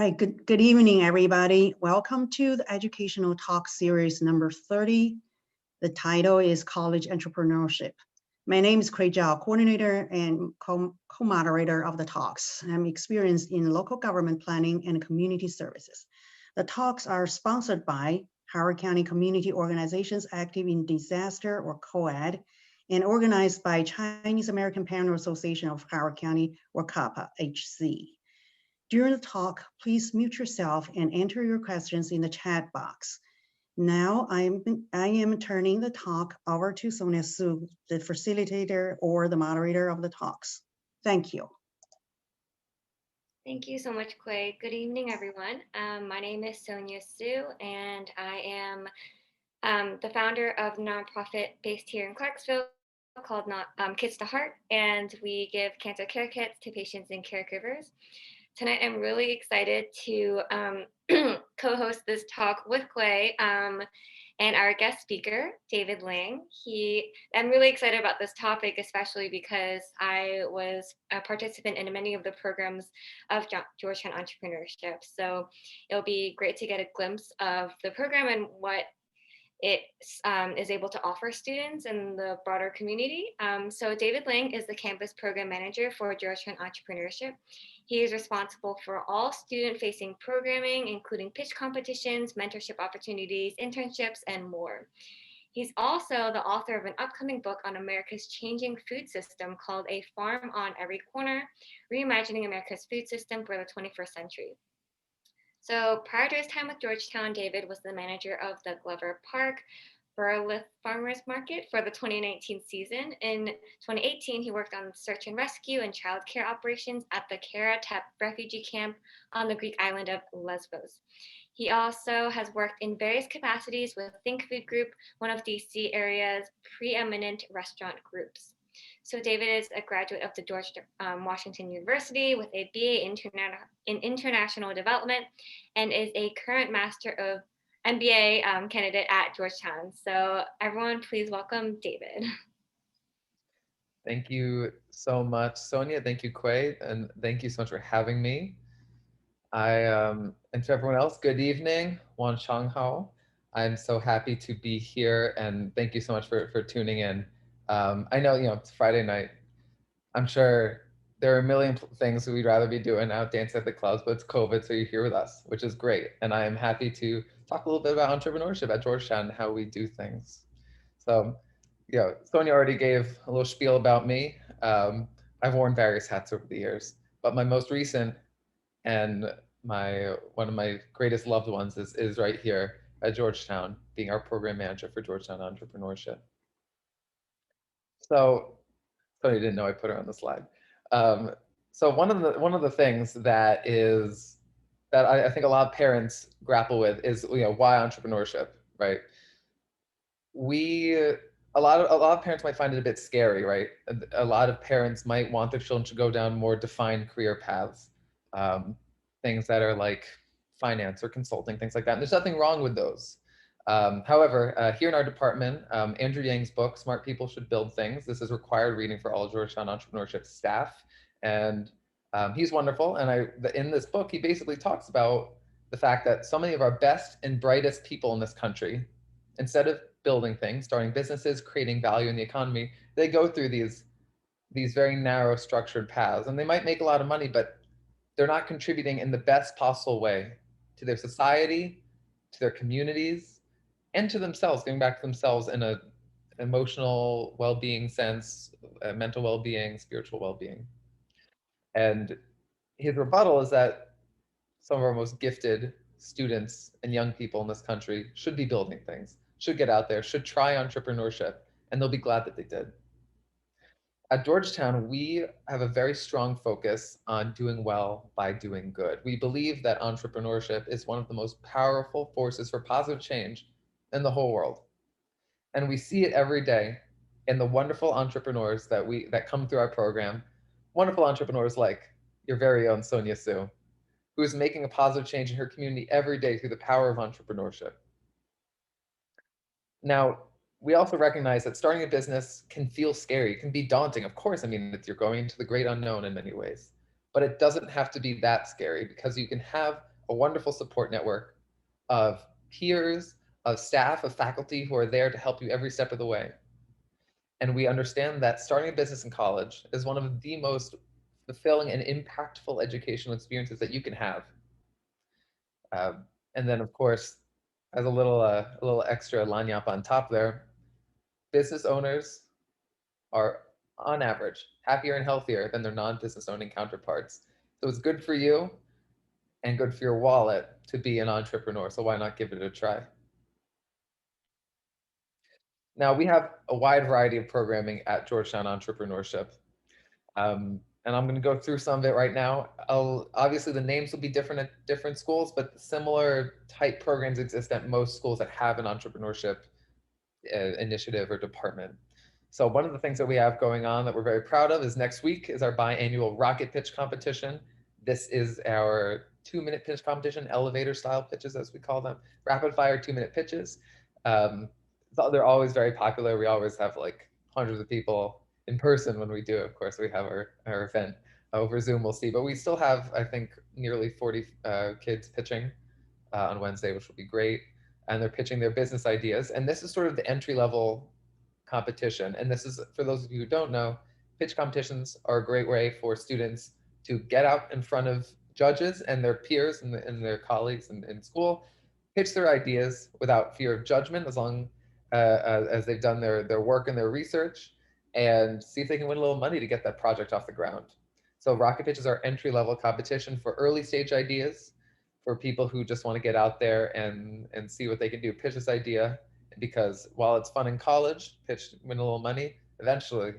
right, good evening, everybody. Welcome to the Educational Talk Series number 30. The title is College Entrepreneurship. My name is Craig Zhao, coordinator and co-moderator of the talks. I'm experienced in local government planning and community services. The talks are sponsored by Howard County Community Organizations Active in Disaster, or COAD, and organized by Chinese American Parent Association of Howard County, or CAPA-HC. During the talk, please mute yourself and enter your questions in the chat box. Now I am turning the talk over to Sonia Su, the facilitator or the moderator of the talks. Thank you. Thank you so much, Quay. Good evening, everyone. My name is Sonia Su, and I am the founder of a nonprofit based here in Clarksville called Kids to Heart, and we give cancer care kits to patients and caregivers. Tonight, I'm really excited to co-host this talk with Quay and our guest speaker, David Lang. I'm really excited about this topic, especially because I was a participant in many of the programs of Georgetown Entrepreneurship. So it'll be great to get a glimpse of the program and what it is able to offer students and the broader community. So David Lang is the campus program manager for Georgetown Entrepreneurship. He is responsible for all student-facing programming, including pitch competitions, mentorship opportunities, internships, and more. He's also the author of an upcoming book on America's changing food system called A Farm on Every Corner, Reimagining America's Food System for the 21st Century. So prior to his time with Georgetown, David was the manager of the Glover Park Burlith Farmers Market for the 2019 season. In 2018, he worked on search and rescue and child care operations at the Kara Tep refugee camp on the Greek island of Lesbos. He also has worked in various capacities with Think Food Group, one of DC area's preeminent restaurant groups. So David is a graduate of the George Washington University with a BA in International Development and is a current Master of MBA candidate at Georgetown. So everyone, please welcome David. Thank you so much, Sonia. Thank you, Quay, and thank you so much for having me. And to everyone else, good evening, Wan Chang Hao. I'm so happy to be here, and thank you so much for tuning in. I know, it's Friday night. I'm sure there are a million things we'd rather be doing out dancing at the clubs, but it's COVID, so you're here with us, which is great. And I am happy to talk a little bit about entrepreneurship at Georgetown and how we do things. So, Sonia already gave a little spiel about me. I've worn various hats over the years, but my most recent and one of my greatest loved ones is right here at Georgetown, being our program manager for Georgetown Entrepreneurship. So you didn't know I put her on the slide. So one of the things that I think a lot of parents grapple with is why entrepreneurship, right? A lot of parents might find it a bit scary, right? A lot of parents might want their children to go down more defined career paths, things that are like finance or consulting, things like that. And there's nothing wrong with those. However, here in our department, Andrew Yang's book, Smart People Should Build Things. This is required reading for all Georgetown Entrepreneurship staff. And he's wonderful. And in this book, he basically talks about the fact that so many of our best and brightest people in this country, instead of building things, starting businesses, creating value in the economy, they go through these very narrow structured paths. And they might make a lot of money, but they're not contributing in the best possible way to their society, to their communities, and to themselves, getting back to themselves in a emotional well-being sense, mental well-being, spiritual well-being. And his rebuttal is that some of our most gifted students and young people in this country should be building things, should get out there, should try entrepreneurship, and they'll be glad that they did. At Georgetown, we have a very strong focus on doing well by doing good. We believe that entrepreneurship is one of the most powerful forces for positive change in the whole world. And we see it every day in the wonderful entrepreneurs that come through our program, wonderful entrepreneurs like your very own Sonia Su, who is making a positive change in her community every day through the power of entrepreneurship. Now, we also recognize that starting a business can feel scary, can be daunting. Of course, you're going into the great unknown in many ways, but it doesn't have to be that scary because you can have a wonderful support network of peers, of staff, of faculty who are there to help you every step of the way. And we understand that starting a business in college is one of the most fulfilling and impactful educational experiences that you can have. And then, of course, as a little extra lagniappe on top there, business owners are, on average, happier and healthier than their non-business owning counterparts. So it's good for you and good for your wallet to be an entrepreneur. So why not give it a try? Now, we have a wide variety of programming at Georgetown Entrepreneurship. And I'm going to go through some of it right now. Obviously, the names will be different at different schools, but similar type programs exist at most schools that have an entrepreneurship initiative or department. So one of the things that we have going on that we're very proud of is next week is our biannual rocket pitch competition. This is our 2-minute pitch competition, elevator style pitches, as we call them, rapid fire 2-minute pitches. So they're always very popular. We always have like hundreds of people in person when we do it. Of course, we have our event over Zoom, we'll see, but we still have, I think, nearly 40 kids pitching on Wednesday, which will be great. And they're pitching their business ideas. And this is sort of the entry level competition. And this is, for those of you who don't know, pitch competitions are a great way for students to get out in front of judges and their peers and their colleagues in school, pitch their ideas without fear of judgment, as long as they've done their work and their research, and see if they can win a little money to get that project off the ground. So Rocket Pitch is our entry level competition for early stage ideas, for people who just want to get out there and see what they can do, pitch this idea, because while it's fun in college, pitch, win a little money, eventually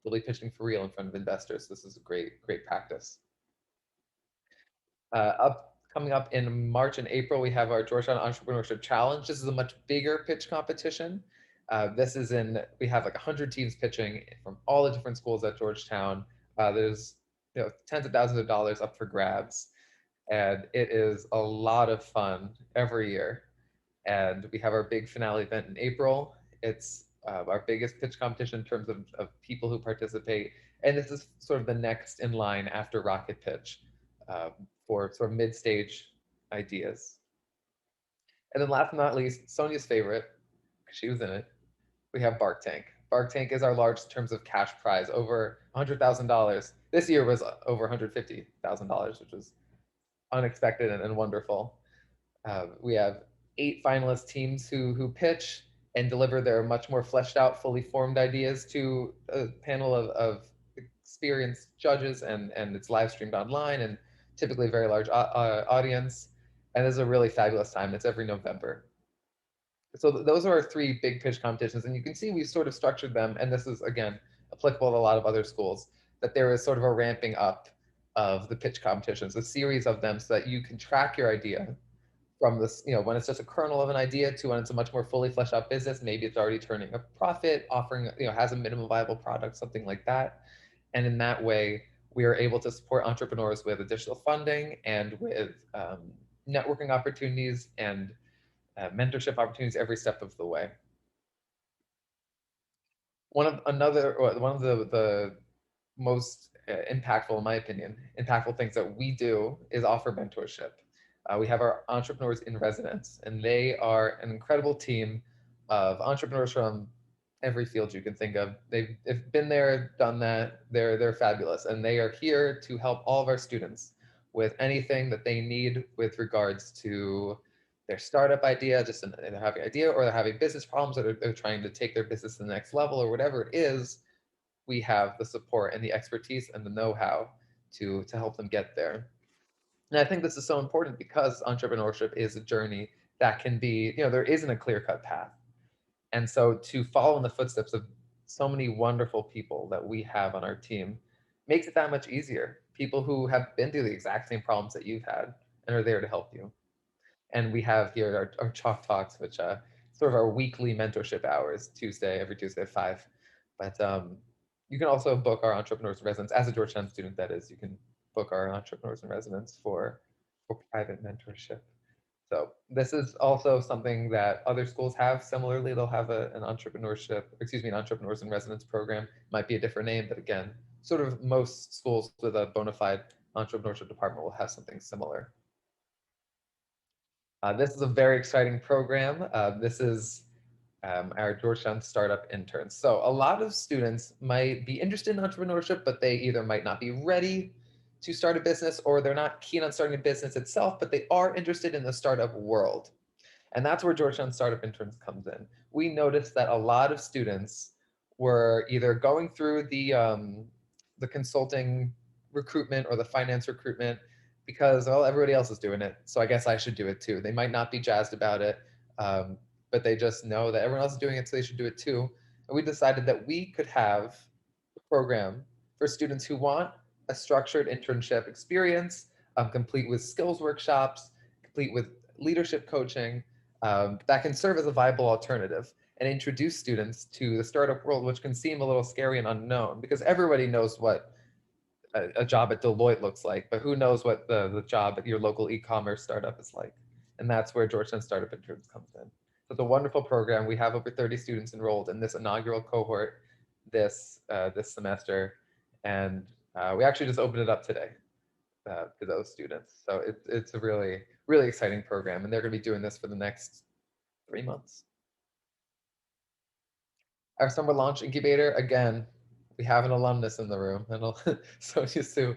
they'll be pitching for real in front of investors. This is a great practice. Coming up in March and April, we have our Georgetown Entrepreneurship Challenge. This is a much bigger pitch competition. We have like 100 teams pitching from all the different schools at Georgetown. There's tens of thousands of dollars up for grabs, and it is a lot of fun every year. And we have our big finale event in April. It's our biggest pitch competition in terms of people who participate. And this is sort of the next in line after Rocket Pitch for sort of mid-stage ideas. And then last but not least, Sonia's favorite, she was in it, we have Bark Tank. Bark Tank is our largest in terms of cash prize, over $100,000. This year was over $150,000, which was unexpected and wonderful. We have 8 finalist teams who pitch and deliver their much more fleshed out, fully formed ideas to a panel of experienced judges, and it's live streamed online and typically a very large audience. And this is a really fabulous time. It's every November. So those are our 3 big pitch competitions, and you can see we've sort of structured them, and this is, again, applicable to a lot of other schools, that there is sort of a ramping up of the pitch competitions, a series of them, so that you can track your idea from this, when it's just a kernel of an idea to when it's a much more fully fleshed out business. Maybe it's already turning a profit, offering, has a minimum viable product, something like that. And in that way, we are able to support entrepreneurs with additional funding and with networking opportunities and mentorship opportunities every step of the way. One of the most impactful, in my opinion, impactful things that we do is offer mentorship. We have our entrepreneurs in residence, and they are an incredible team of entrepreneurs from every field you can think of. They've been there, done that. They're fabulous, and they are here to help all of our students with anything that they need with regards to their startup idea, just they're having an idea, or they're having business problems, or they're trying to take their business to the next level, or whatever it is. We have the support and the expertise and the know-how to help them get there. And I think this is so important because entrepreneurship is a journey that can be, there isn't a clear-cut path. And so to follow in the footsteps of so many wonderful people that we have on our team makes it that much easier. People who have been through the exact same problems that you've had and are there to help you. And we have here our Chalk Talks, which sort of our weekly mentorship hours, every Tuesday at 5. But you can also book our Entrepreneurs in Residence as a Georgetown student. That is, you can book our Entrepreneurs in Residence for private mentorship. So this is also something that other schools have. Similarly, they'll have an Entrepreneurs in Residence program. Might be a different name, but again, sort of most schools with a bona fide entrepreneurship department will have something similar. This is a very exciting program. This is our Georgetown Startup Interns. So a lot of students might be interested in entrepreneurship, but they either might not be ready to start a business, or they're not keen on starting a business itself, but they are interested in the startup world. And that's where Georgetown Startup Interns comes in. We noticed that a lot of students were either going through the consulting recruitment or the finance recruitment because, well, everybody else is doing it, so I guess I should do it too. They might not be jazzed about it, um, but they just know that everyone else is doing it, so they should do it too. And we decided that we could have a program for students who want a structured internship experience, complete with skills workshops, complete with leadership coaching, that can serve as a viable alternative and introduce students to the startup world, which can seem a little scary and unknown because everybody knows what a job at Deloitte looks like, but who knows what the job at your local e-commerce startup is like. And that's where Georgetown Startup Interns comes in. So it's a wonderful program. We have over 30 students enrolled in this inaugural cohort this semester, and we actually just opened it up today to those students. So it's a really exciting program, and they're going to be doing this for the next 3 months. Our summer launch incubator, again, we have an alumnus in the room, and Sonia Sue.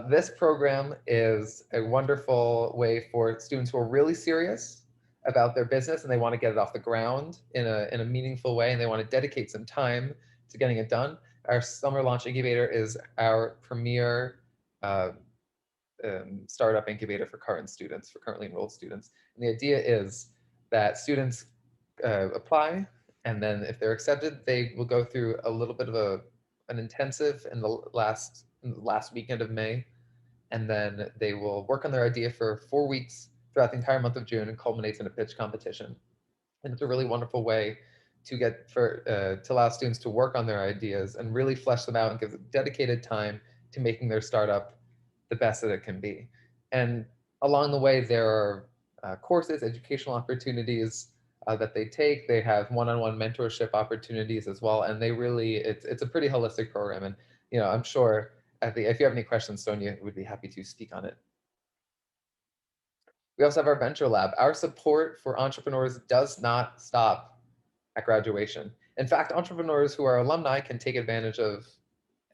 This program is a wonderful way for students who are really serious about their business and they want to get it off the ground in a meaningful way, and they want to dedicate some time to getting it done. Our summer launch incubator is our premier uh, startup incubator for currently enrolled students. And the idea is that students apply, and then if they're accepted, they will go through a little bit of an intensive in the last weekend of May, and then they will work on their idea for 4 weeks throughout the entire month of June and culminates in a pitch competition. And it's a really wonderful way to allow students to work on their ideas and really flesh them out and give them dedicated time to making their startup the best that it can be. And along the way, there are courses, educational opportunities that they take. They have one-on-one mentorship opportunities as well, and it's a pretty holistic program. And I'm sure if you have any questions, Sonia would be happy to speak on it. We also have our venture lab. Our support for entrepreneurs does not stop at graduation. In fact, entrepreneurs who are alumni can take advantage of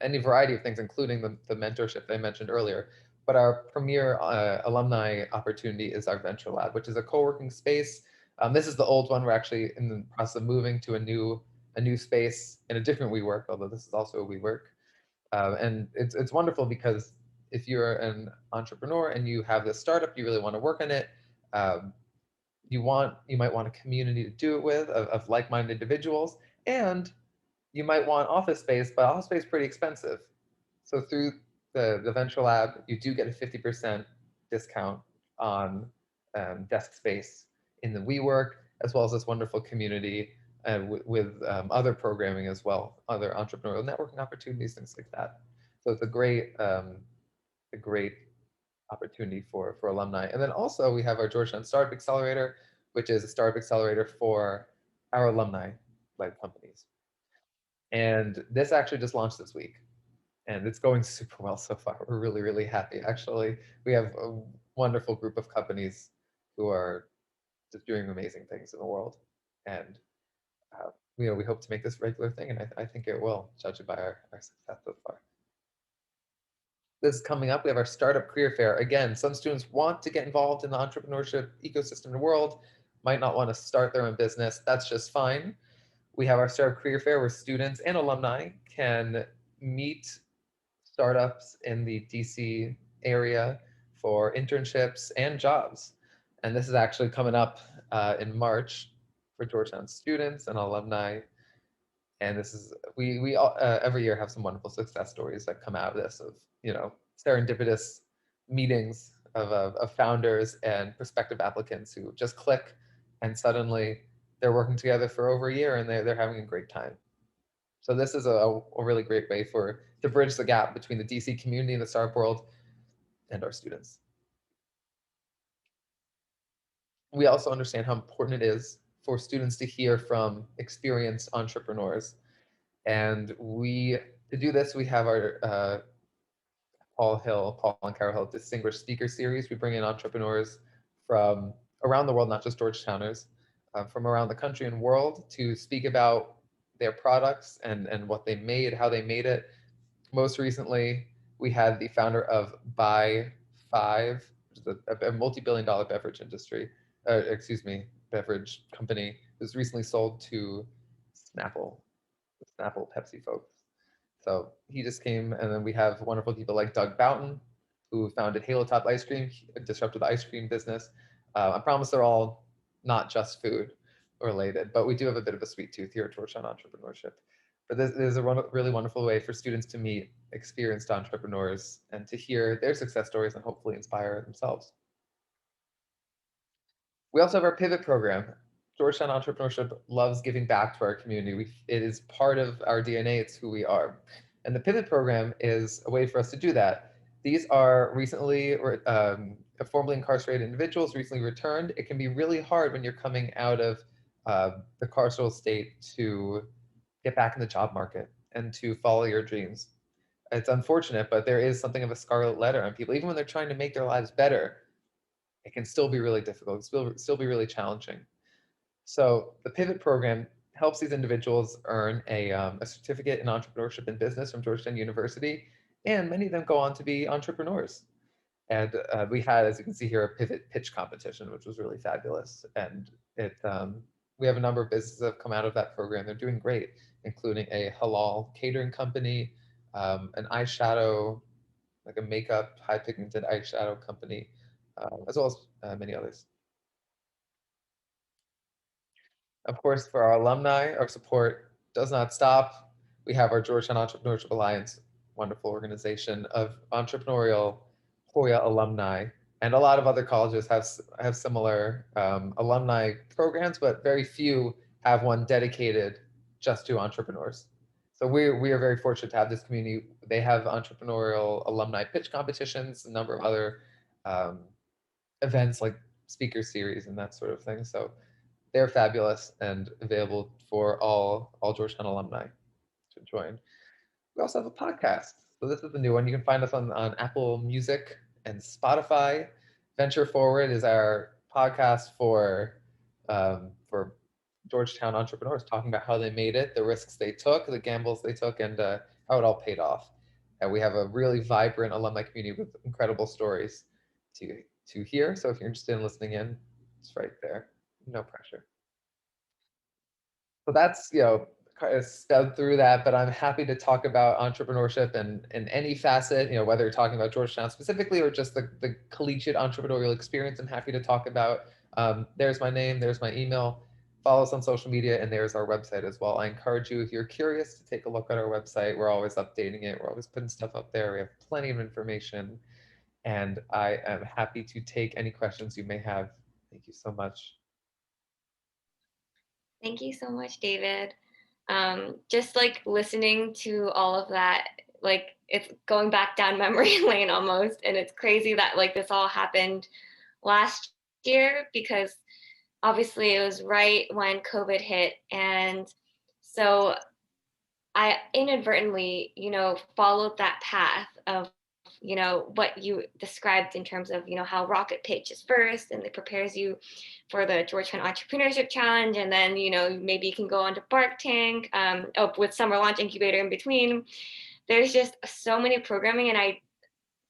any variety of things, including the mentorship I mentioned earlier. But our premier alumni opportunity is our venture lab, which is a co-working space. This is the old one. We're actually in the process of moving to a new space in a different WeWork, although this is also a WeWork. And it's wonderful because if you're an entrepreneur and you have this startup, you really want to work on it. Um, you might want a community to do it with of like-minded individuals, and you might want office space, but office space is pretty expensive. So through the venture lab, you do get a 50% discount on desk space in the WeWork, as well as this wonderful community with other programming as well, other entrepreneurial networking opportunities, things like that. So it's a great opportunity for alumni. And then also we have our Georgetown Startup Accelerator, which is a startup accelerator for our alumni-led companies. And this actually just launched this week, and it's going super well so far. We're really happy. Actually, we have a wonderful group of companies who are just doing amazing things in the world, and we hope to make this a regular thing, and I think it will, judging by our success so far. This is coming up. We have our startup career fair. Again, some students want to get involved in the entrepreneurship ecosystem in the world, might not want to start their own business. That's just fine. We have our startup career fair where students and alumni can meet startups in the DC area for internships and jobs. And this is actually coming up in March for Georgetown students and alumni. And this is we all, every year have some wonderful success stories that come out of this, of serendipitous meetings of founders and prospective applicants who just click, and suddenly they're working together for over a year and they're having a great time. So this is a really great way to bridge the gap between the DC community and the startup world and our students. We also understand how important it is for students to hear from experienced entrepreneurs. And to do this, we have our Paul and Carol Hill Distinguished Speaker Series. We bring in entrepreneurs from around the world, not just Georgetowners, from around the country and world to speak about their products and what they made, how they made it. Most recently, we had the founder of Buy Five, which is a multi-billion-dollar beverage industry, beverage company, was recently sold to Snapple, the Snapple Pepsi folks. So he just came, and then we have wonderful people like Doug Boughton, who founded Halo Top Ice Cream, disrupted the ice cream business. I promise they're all not just food related, but we do have a bit of a sweet tooth here at Georgetown Entrepreneurship. But this is a really wonderful way for students to meet experienced entrepreneurs and to hear their success stories and hopefully inspire themselves. We also have our pivot program. Georgetown Entrepreneurship loves giving back to our community. It is part of our DNA. It's who we are. And the pivot program is a way for us to do that. These are recently formerly incarcerated individuals, recently returned. It can be really hard when you're coming out of the carceral state to get back in the job market and to follow your dreams. It's unfortunate, but there is something of a scarlet letter on people. Even when they're trying to make their lives better, it can still be really difficult, still be really challenging. So the Pivot program helps these individuals earn a certificate in entrepreneurship and business from Georgetown University, and many of them go on to be entrepreneurs. And we had, as you can see here, a pivot pitch competition, which was really fabulous. And we have a number of businesses that have come out of that program. They're doing great, including a halal catering company, an eyeshadow, like a makeup, high pigmented eyeshadow company, as well as many others. Of course, for our alumni, our support does not stop. We have our Georgetown Entrepreneurship Alliance, wonderful organization of entrepreneurial Hoya alumni, and a lot of other colleges have similar alumni programs, but very few have one dedicated just to entrepreneurs. So we are very fortunate to have this community. They have entrepreneurial alumni pitch competitions, a number of other events like speaker series and that sort of thing. So they're fabulous and available for all Georgetown alumni to join. We also have a podcast. So this is the new one. You can find us on Apple Music and Spotify. Venture Forward is our podcast for Georgetown entrepreneurs, talking about how they made it, the risks they took, the gambles they took, and how it all paid off. And we have a really vibrant alumni community with incredible stories to hear. So if you're interested in listening in, it's right there. No pressure. So that's, kind of sped through that, but I'm happy to talk about entrepreneurship and in any facet, whether you're talking about Georgetown specifically or just the collegiate entrepreneurial experience, I'm happy to talk about. There's my name, there's my email, follow us on social media, and there's our website as well. I encourage you, if you're curious, to take a look at our website. We're always updating it. We're always putting stuff up there. We have plenty of information, and I am happy to take any questions you may have. Thank you so much. Thank you so much, David. Just like listening to all of that, like it's going back down memory lane almost. And it's crazy that like this all happened last year because obviously it was right when COVID hit. And so I inadvertently, followed that path of, what you described in terms of, how Rocket Pitch is first and it prepares you for the Georgetown Entrepreneurship Challenge. And then, maybe you can go on to Bark Tank with SummerLaunch Incubator in between. There's just so many programming, and I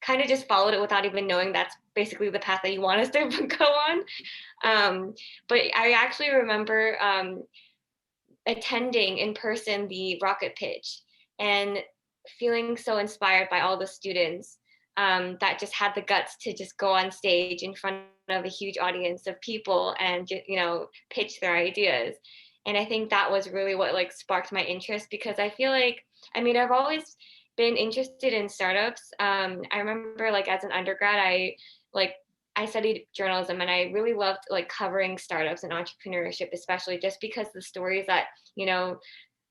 kind of just followed it without even knowing that's basically the path that you want us to go on. But I actually remember attending in person the Rocket Pitch and feeling so inspired by all the students that just had the guts to just go on stage in front of a huge audience of people and pitch their ideas. And I think that was really what like sparked my interest, because I feel like, I've always been interested in startups. I remember like as an undergrad, I studied journalism, and I really loved like covering startups and entrepreneurship, especially just because the stories that,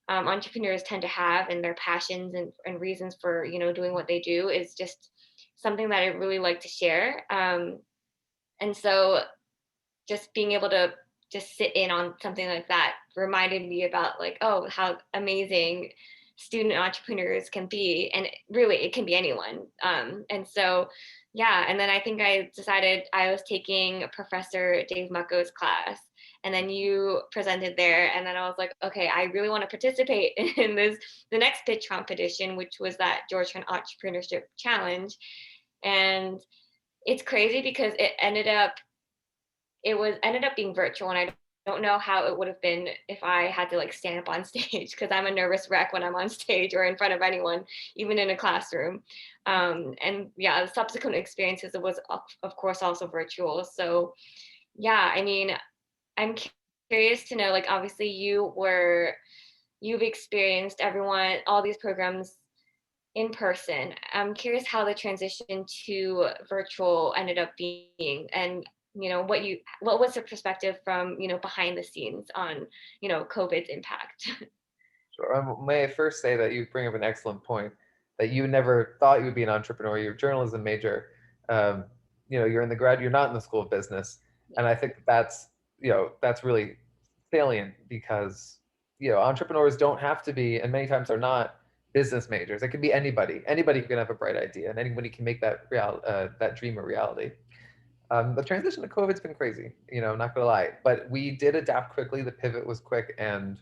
entrepreneurs tend to have and their passions and reasons for, doing what they do is just something that I really like to share. And so just being able to just sit in on something like that reminded me about like, oh, how amazing student entrepreneurs can be, and really it can be anyone. And so, yeah, and then I think I decided I was taking Professor Dave Mucko's class, and then you presented there, and then I was like, okay, I really want to participate in the next pitch competition, which was that Georgetown Entrepreneurship Challenge. And it's crazy because it ended up being virtual, and I don't know how it would have been if I had to like stand up on stage, because I'm a nervous wreck when I'm on stage or in front of anyone, even in a classroom. And yeah, the subsequent experiences, it was of course also virtual. So yeah, I mean, I'm curious to know, like, obviously you've experienced all these programs in person. I'm curious how the transition to virtual ended up being, and what was the perspective from behind the scenes on COVID's impact. Sure. May I first say that you bring up an excellent point, that you never thought you would be an entrepreneur. You're a journalism major. Um, you're in the you're not in the School of Business, and I think that's that's really salient because entrepreneurs don't have to be, and many times are not, business majors. It can be anybody. Anybody who can have a bright idea, and anybody can make that dream a reality. The transition to COVID's been crazy, not gonna lie, but we did adapt quickly. The pivot was quick and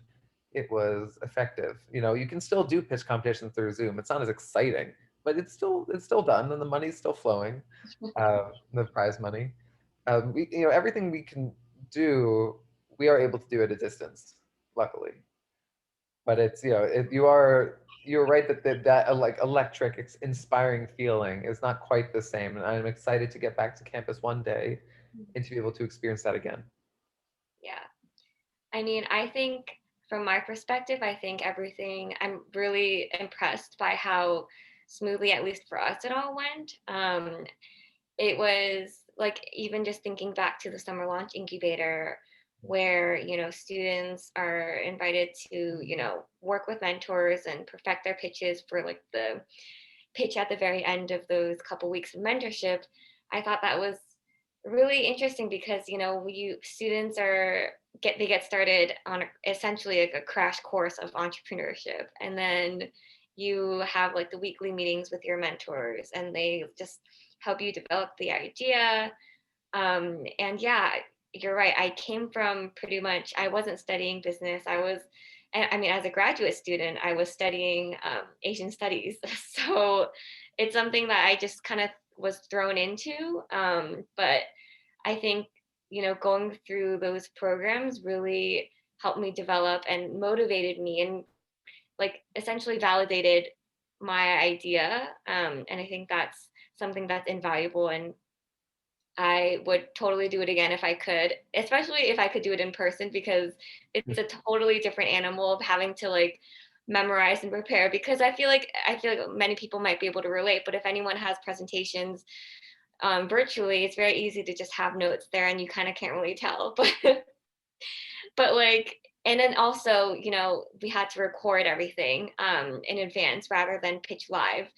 it was effective. You can still do pitch competitions through Zoom. It's not as exciting, but it's still done, and the money's still flowing, the prize money. Everything we can do, we are able to do at a distance, luckily. But it's you're right that like electric, inspiring feeling is not quite the same, and I'm excited to get back to campus one day and to be able to experience that again. Yeah. I mean, I think from my perspective, I'm really impressed by how smoothly, at least for us, it all went. It was like, even just thinking back to the SummerLaunch Incubator, where students are invited to work with mentors and perfect their pitches for like the pitch at the very end of those couple weeks of mentorship. I thought that was really interesting because you students get started on essentially like a crash course of entrepreneurship, and then you have like the weekly meetings with your mentors, and they just help you develop the idea. And yeah, you're right. I came from pretty much, I wasn't studying business. I mean, as a graduate student, I was studying Asian studies. So it's something that I just kind of was thrown into. But I think, going through those programs really helped me develop and motivated me, and like essentially validated my idea. And I think that's something that's invaluable, and I would totally do it again if I could, especially if I could do it in person, because it's a totally different animal of having to like memorize and prepare. Because I feel like many people might be able to relate, but if anyone has presentations virtually, it's very easy to just have notes there and you kind of can't really tell. But like, and then also, we had to record everything in advance rather than pitch live.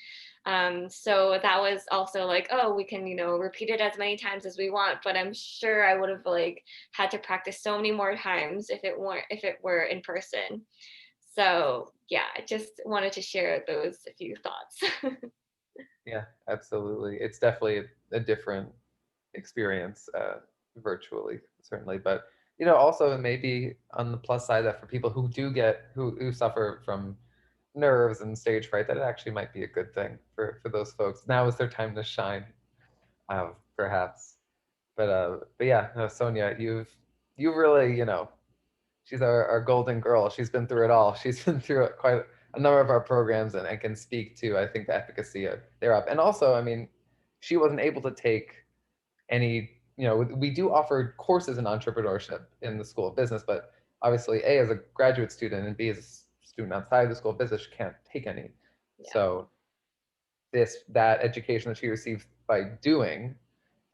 So that was also like, oh, we can, repeat it as many times as we want, but I'm sure I would have like had to practice so many more times if it were in person. So yeah, I just wanted to share those few thoughts. Yeah, absolutely. It's definitely a different experience, virtually, certainly. But also maybe on the plus side, that for people who who suffer from nerves and stage fright, that it actually might be a good thing for those folks. Now is their time to shine, perhaps. But yeah, no, Sonia, you've really, she's our golden girl. She's been through it all. She's been through quite a number of our programs, and can speak to, I think, the efficacy of thereof. And also, I mean, she wasn't able to take any, we do offer courses in entrepreneurship in the School of Business, but obviously, A, as a graduate student, and B, as a student outside the School of Business, she can't take any. Yeah. So that education that she received by doing,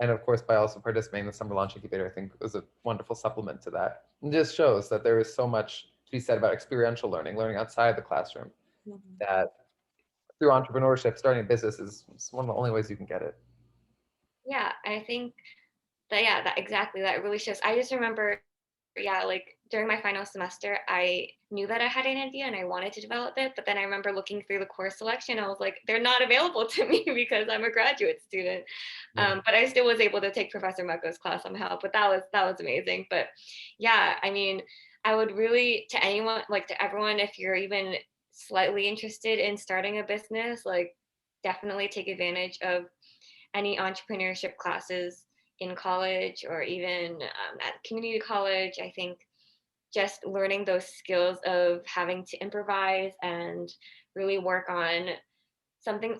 and of course by also participating in the SummerLaunch Incubator, I think was a wonderful supplement to that. And just shows that there is so much to be said about experiential learning outside the classroom, that through entrepreneurship, starting a business is one of the only ways you can get it. Yeah, I think that, yeah, that exactly, that really shows. I just remember, yeah, like during my final semester, I knew that I had an idea and I wanted to develop it. But then I remember looking through the course selection, I was like, they're not available to me because I'm a graduate student. Yeah. But I still was able to take Professor Meko's class somehow. But that was amazing. But yeah, I mean, I would really, to anyone, like to everyone, if you're even slightly interested in starting a business, like definitely take advantage of any entrepreneurship classes in college or even at community college. I think just learning those skills of having to improvise and really work on something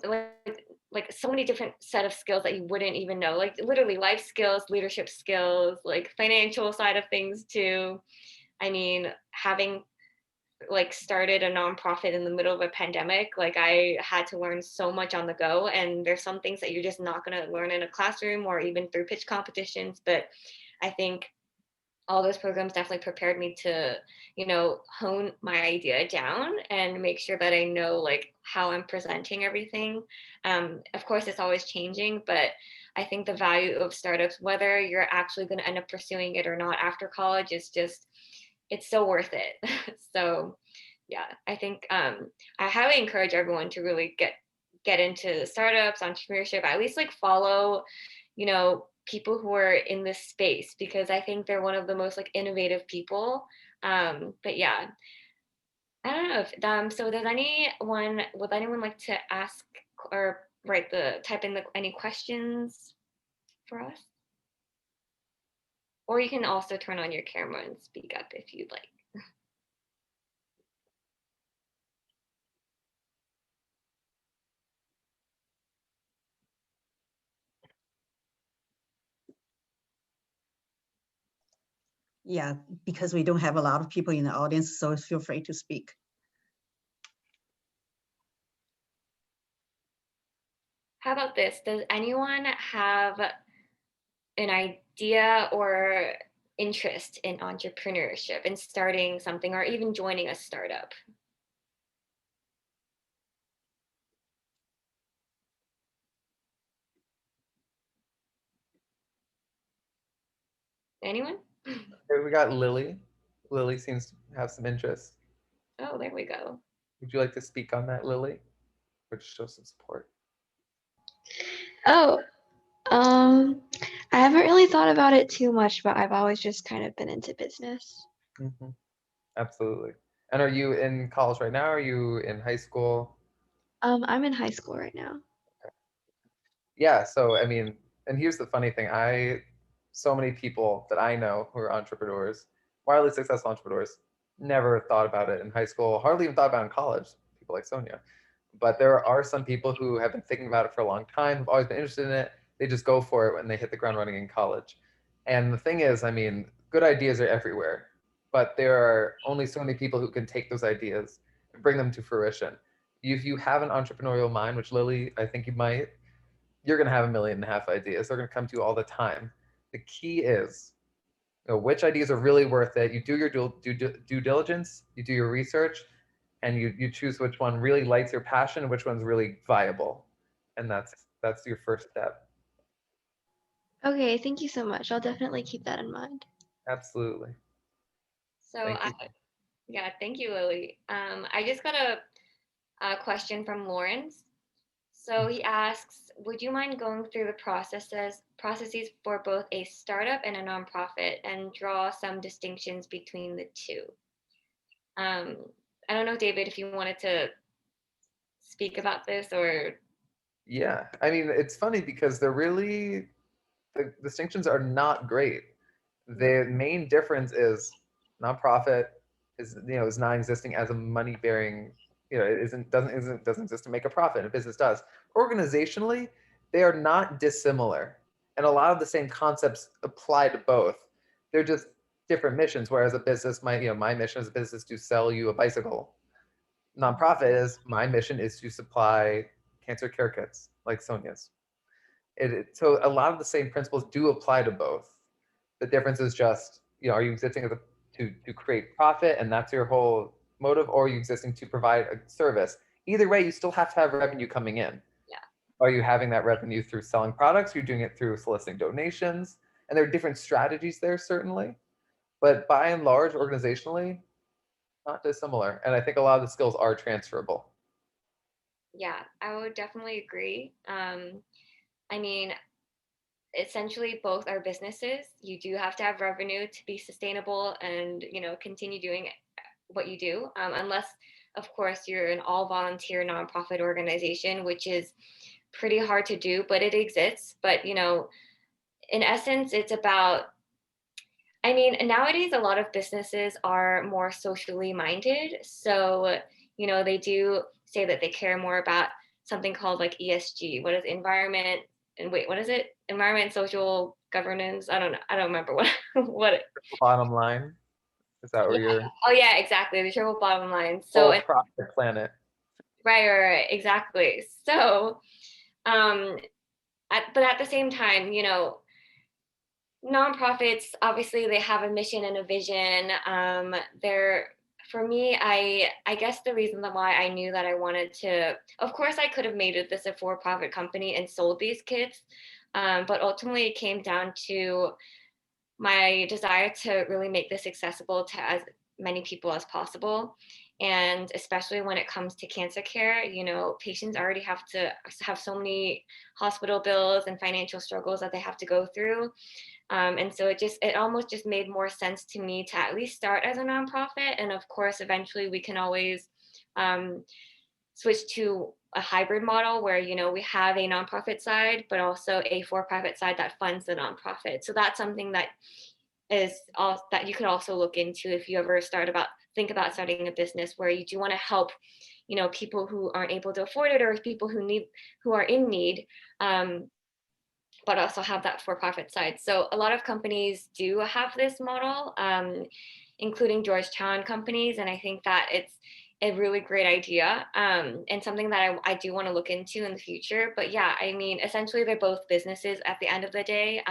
like so many different set of skills that you wouldn't even know, like literally life skills, leadership skills, like financial side of things too. I mean, having like started a nonprofit in the middle of a pandemic, like I had to learn so much on the go, and there's some things that you're just not going to learn in a classroom or even through pitch competitions. But I think all those programs definitely prepared me to, hone my idea down and make sure that I know like how I'm presenting everything. Of course, it's always changing, but I think the value of startups, whether you're actually going to end up pursuing it or not after college, is just, it's so worth it. So yeah, I think I highly encourage everyone to really get into startups, entrepreneurship, at least like follow, people who are in this space, because I think they're one of the most like innovative people. But yeah, I don't know if so does anyone would anyone like to ask or type in any questions for us? Or you can also turn on your camera and speak up if you'd like. Yeah, because we don't have a lot of people in the audience, so feel free to speak. How about this? Does anyone have an idea or interest in entrepreneurship and starting something or even joining a startup? Anyone? Okay, we got Lily. Lily seems to have some interest. Oh, there we go. Would you like to speak on that, Lily, or just show some support? Oh, I haven't really thought about it too much, but I've always just kind of been into business. Mm-hmm. Absolutely. And are you in college right now? Are you in high school? I'm in high school right now. Yeah, so I mean, and here's the funny thing. So many people that I know who are entrepreneurs, wildly successful entrepreneurs, never thought about it in high school, hardly even thought about it in college, people like Sonia. But there are some people who have been thinking about it for a long time, have always been interested in it. They just go for it when they hit the ground running in college. And the thing is, I mean, good ideas are everywhere, but there are only so many people who can take those ideas and bring them to fruition. If you have an entrepreneurial mind, which Lily, I think you might, you're going to have 1.5 million ideas. They're going to come to you all the time. The key is, which ideas are really worth it. You do your due diligence, you do your research, and you choose which one really lights your passion and which one's really viable. And that's your first step. Okay, thank you so much. I'll definitely keep that in mind. Absolutely. So Thank you. yeah, thank you, Lily. I just got a question from Lawrence. So he asks, would you mind going through the processes for both a startup and a nonprofit and draw some distinctions between the two? I don't know, David, if you wanted to speak about this or. Yeah, I mean, it's funny because the distinctions are not great. The main difference is nonprofit is non-existing as a money-bearing, it doesn't exist to make a profit. A business does. Organizationally, they are not dissimilar, and a lot of the same concepts apply to both. They're just different missions. Whereas a business my mission as a business is to sell you a bicycle. Nonprofit is my mission is to supply cancer care kits like Sonia's. So a lot of the same principles do apply to both. The difference is just, are you existing to create profit and that's your whole motive, or are you existing to provide a service? Either way, you still have to have revenue coming in. Yeah. Are you having that revenue through selling products? You're doing it through soliciting donations, and there are different strategies there, certainly. but by and large, organizationally, not dissimilar. And I think a lot of the skills are transferable. Yeah, I would definitely agree. I mean, essentially both are businesses. You do have to have revenue to be sustainable and, continue doing what you do. Unless, of course, you're an all volunteer nonprofit organization, which is pretty hard to do, but it exists. But, in essence, it's about, nowadays a lot of businesses are more socially minded. So, they do say that they care more about something called like ESG. What is environment? And wait, what is it? Environment, social governance. I don't know. I don't remember what what. Bottom line, is that where Yeah. you're Oh yeah, exactly. The triple bottom line. So, full profit planet? right, exactly. So, um, but at the same time, nonprofits obviously they have a mission and a vision. They're for me, I guess the reason why I knew that I wanted to, of course, I could have made this a for-profit company and sold these kits, but ultimately it came down to my desire to really make this accessible to as many people as possible. And especially when it comes to cancer care, patients already have to have so many hospital bills and financial struggles that they have to go through. And so it almost just made more sense to me to at least start as a nonprofit. And of course, eventually we can always um, switch to a hybrid model where, we have a nonprofit side, but also a for-profit side that funds the nonprofit. So that's something that is all that you could also look into if you ever think about starting a business where you do want to help, people who aren't able to afford it or people who are in need. But also have that for-profit side. So a lot of companies do have this model, including Georgetown companies, and I think that it's a really great idea and something that I do want to look into in the future. But yeah, essentially they're both businesses at the end of the day,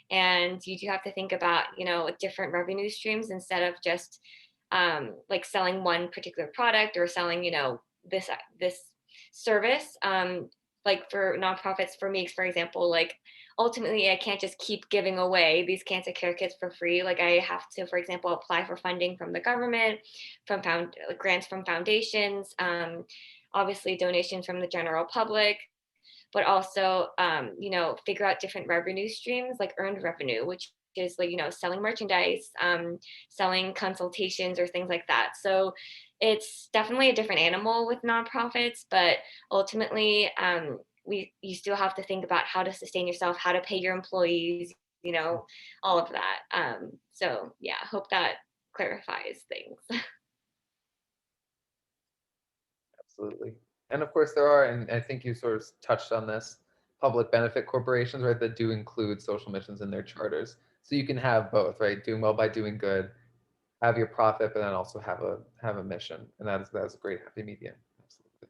and you do have to think about different revenue streams instead of just like selling one particular product or selling this service. Like for nonprofits, for me, for example, like ultimately I can't just keep giving away these cancer care kits for free. Like I have to, for example, apply for funding from the government, from grants from foundations, obviously donations from the general public, but also figure out different revenue streams like earned revenue, which is like selling merchandise, selling consultations or things like that. So it's definitely a different animal with nonprofits, but ultimately you still have to think about how to sustain yourself, how to pay your employees, all of that. So yeah, hope that clarifies things. Absolutely. And of course, there are, and I think you sort of touched on this, public benefit corporations, right, that do include social missions in their charters. So you can have both, right? Doing well by doing good, have your profit, but then also have a mission, and that's a great happy medium. Absolutely.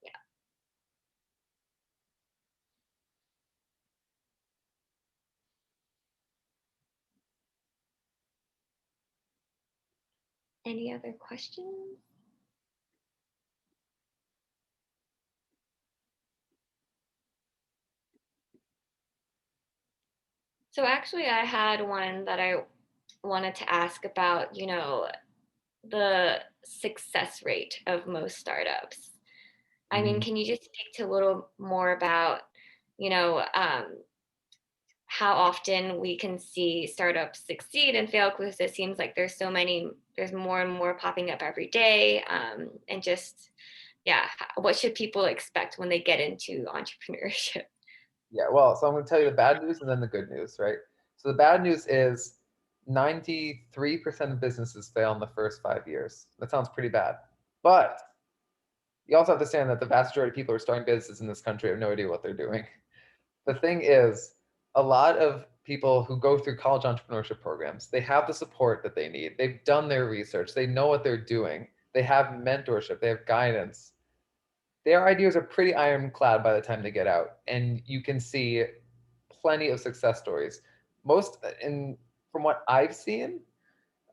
Yeah. Any other questions? So actually, I had one that I wanted to ask about, the success rate of most startups. Mhm. Can you just speak to a little more about, you know, um, how often we can see startups succeed and fail? Because it seems like there's more and more popping up every day. And just, yeah, what should people expect when they get into entrepreneurship? Yeah, well, so I'm going to tell you the bad news and then the good news, right? So the bad news is 93% of businesses fail in the first 5 years. That sounds pretty bad. But you also have to understand that the vast majority of people who are starting businesses in this country have no idea what they're doing. The thing is, a lot of people who go through college entrepreneurship programs, they have the support that they need. They've done their research. They know what they're doing. They have mentorship. They have guidance. Their ideas are pretty ironclad by the time they get out, and you can see plenty of success stories. Most, in from what I've seen,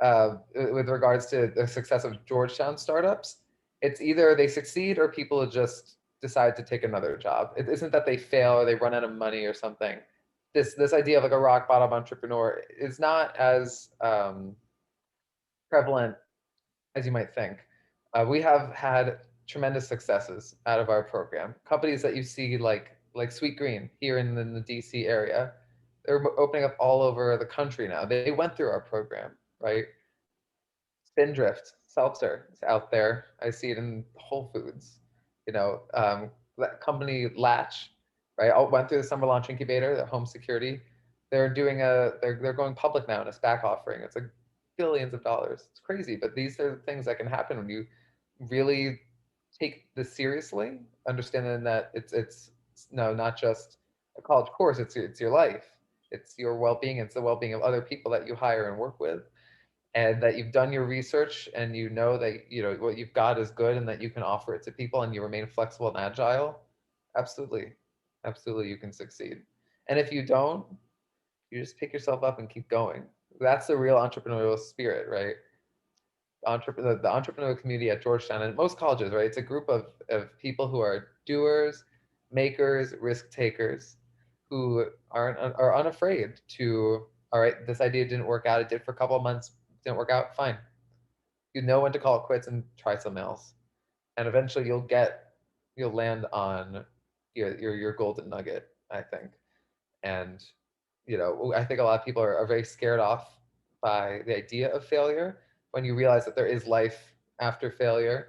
with regards to the success of Georgetown startups, it's either they succeed or people just decide to take another job. It isn't that they fail or they run out of money or something. this idea of like a rock bottom entrepreneur is not as prevalent as you might think. We have had tremendous successes out of our program. Companies that you see like Sweet Green here in the DC area, they're opening up all over the country now. They went through our program, right? Spindrift Seltzer is out there. I see it in Whole Foods. You know, that company Latch, right? I went through the SummerLaunch Incubator, the home security. They're going public now in a SPAC offering. It's like billions of dollars. It's crazy, but these are the things that can happen when you really take this seriously, understanding that it's no, not just a college course. It's your life. It's your well-being. It's the well-being of other people that you hire and work with, and that you've done your research and you know that what you've got is good and that you can offer it to people and you remain flexible and agile. Absolutely, absolutely, you can succeed. And if you don't, you just pick yourself up and keep going. That's the real entrepreneurial spirit, right? The entrepreneurial community at Georgetown and most colleges, right? It's a group of people who are doers, makers, risk takers, who are unafraid to, all right, this idea didn't work out. It did for a couple of months, didn't work out, fine. You know when to call it quits and try something else. And eventually you'll land on your golden nugget, I think. And I think a lot of people are very scared off by the idea of failure when you realize that there is life after failure,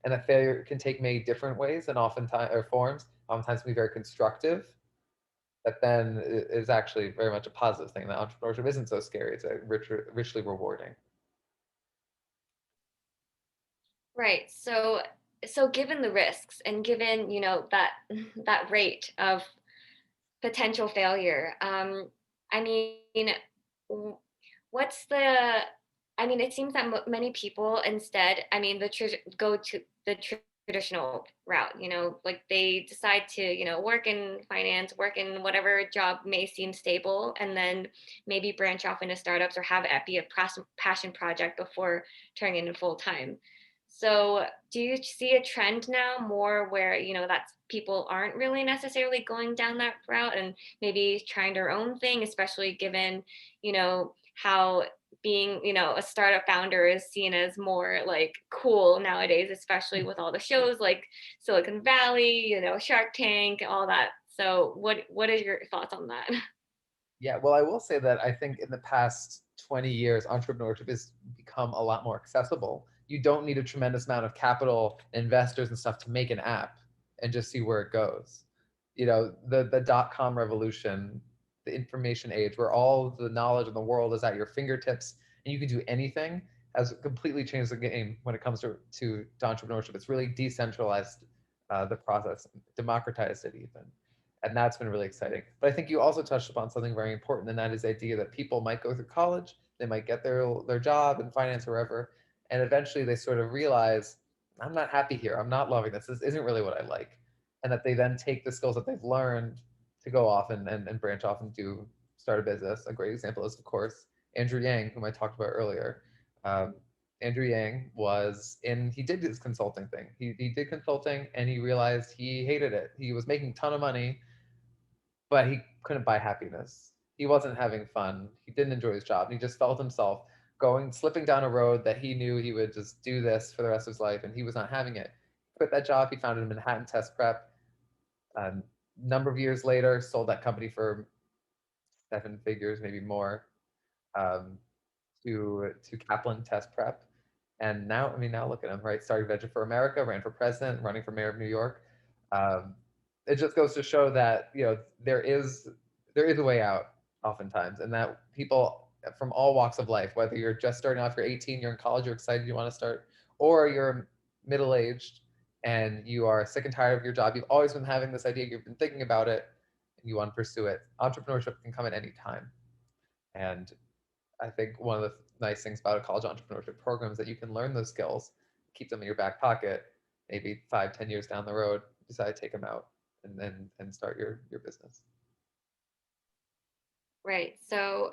and that failure can take many different ways and oftentimes or forms. Oftentimes can be very constructive. That then is actually very much a positive thing. That entrepreneurship isn't so scary. It's richly rewarding. Right. So given the risks and given, that rate of potential failure, I mean, w- what's the, I mean, it seems that many people instead, I mean, go to the traditional route, like they decide to, work in finance, work in whatever job may seem stable, and then maybe branch off into startups or have it be a passion project before turning into full time. So do you see a trend now more where, that people aren't really necessarily going down that route and maybe trying their own thing, especially given, how being, a startup founder is seen as more like cool nowadays, especially with all the shows like Silicon Valley, Shark Tank, all that. So what is your thoughts on that? Yeah, well, I will say that I think in the past 20 years, entrepreneurship has become a lot more accessible. You don't need a tremendous amount of capital, investors, and stuff to make an app and just see where it goes. The dot-com revolution, the information age, where all the knowledge in the world is at your fingertips and you can do anything, has completely changed the game when it comes to entrepreneurship. It's really decentralized the process, democratized it even. And that's been really exciting. But I think you also touched upon something very important, and that is the idea that people might go through college, they might get their job in finance or wherever, and eventually they sort of realize, I'm not happy here. I'm not loving this. This isn't really what I like. And that they then take the skills that they've learned to go off and branch off and start a business. A great example is, of course, Andrew Yang, whom I talked about earlier. Um, Andrew Yang he did this consulting thing. He did consulting and he realized he hated it. He was making a ton of money, but he couldn't buy happiness. He wasn't having fun. He didn't enjoy his job. And he just felt himself slipping down a road that he knew he would just do this for the rest of his life, and he was not having it. Quit that job. He founded Manhattan Test Prep. A number of years later, sold that company for 7 figures, maybe more, um, to Kaplan Test Prep. And now, now look at him, right? Started Venture for America, ran for president, running for mayor of New York. Um, it just goes to show that there is a way out oftentimes, and that people from all walks of life, whether you're just starting off, you're 18, you're in college, you're excited, you want to start, or you're middle-aged and you are sick and tired of your job, you've always been having this idea, you've been thinking about it, and you want to pursue it. Entrepreneurship can come at any time. And I think one of the nice things about a college entrepreneurship program is that you can learn those skills, keep them in your back pocket, maybe 5-10 years down the road, decide to take them out and start your business. Right. So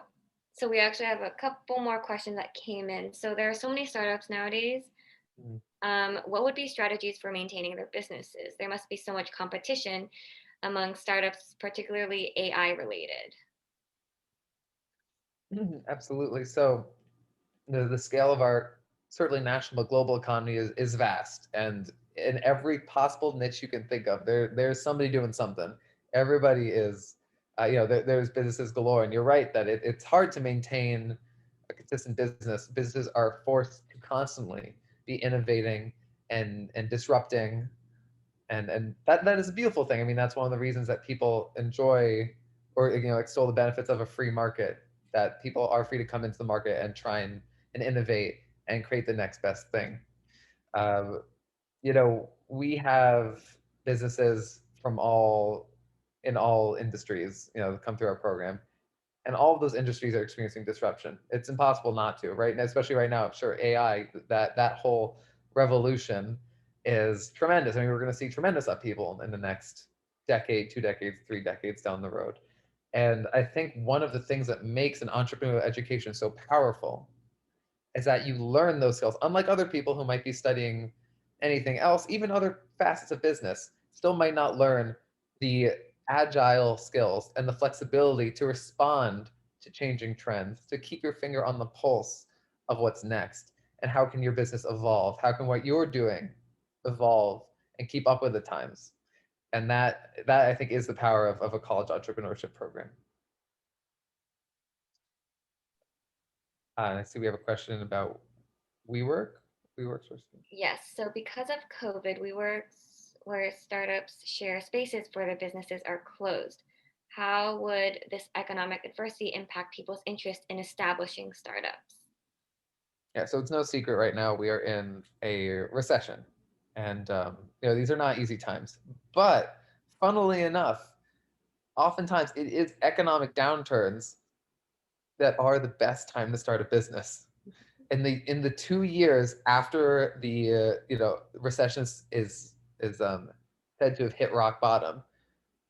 we actually have a couple more questions that came in. So there are so many startups nowadays. What would be strategies for maintaining their businesses? There must be so much competition among startups, particularly AI related. Absolutely. So the scale of our certainly national but global economy is vast, and in every possible niche you can think of, there's somebody doing something. Everybody is, there's businesses galore, and you're right that it's hard to maintain a consistent business. Businesses are forced to constantly be innovating and disrupting, and that is a beautiful thing. I mean, that's one of the reasons that people enjoy or extol the benefits of a free market, that people are free to come into the market and try and innovate and create the next best thing. um, we have businesses from all industries, come through our program, and all of those industries are experiencing disruption. It's impossible not to, right? And especially right now, sure, AI, that whole revolution is tremendous. I mean, we're going to see tremendous upheaval in the next decade, 2 decades, 3 decades down the road. And I think one of the things that makes an entrepreneurial education so powerful is that you learn those skills. Unlike other people who might be studying anything else, even other facets of business, still might not learn the agile skills and the flexibility to respond to changing trends, to keep your finger on the pulse of what's next. And how can your business evolve? How can what you're doing evolve and keep up with the times? And that I think is the power of a college entrepreneurship program. And I see we have a question about WeWork. WeWork's first. Yes. So because of COVID, we were where startups share spaces where their businesses are closed. How would this economic adversity impact people's interest in establishing startups? Yeah, so it's no secret right now we are in a recession, and these are not easy times. But funnily enough, oftentimes it is economic downturns that are the best time to start a business. In the 2 years after the recession is said to have hit rock bottom,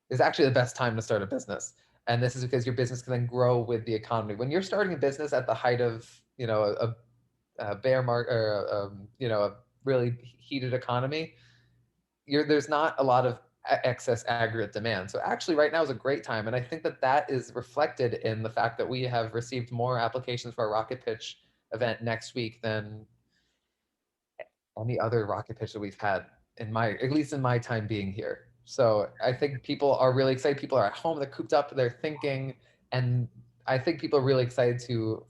is actually the best time to start a business. And this is because your business can then grow with the economy. When you're starting a business at the height of a bear market, or a really heated economy, there's not a lot of excess aggregate demand. So actually right now is a great time. And I think that is reflected in the fact that we have received more applications for our rocket pitch event next week than any other rocket pitch that we've had at least in my time being here. So I think people are really excited. People are at home, they're cooped up, they're thinking, and I think people are really excited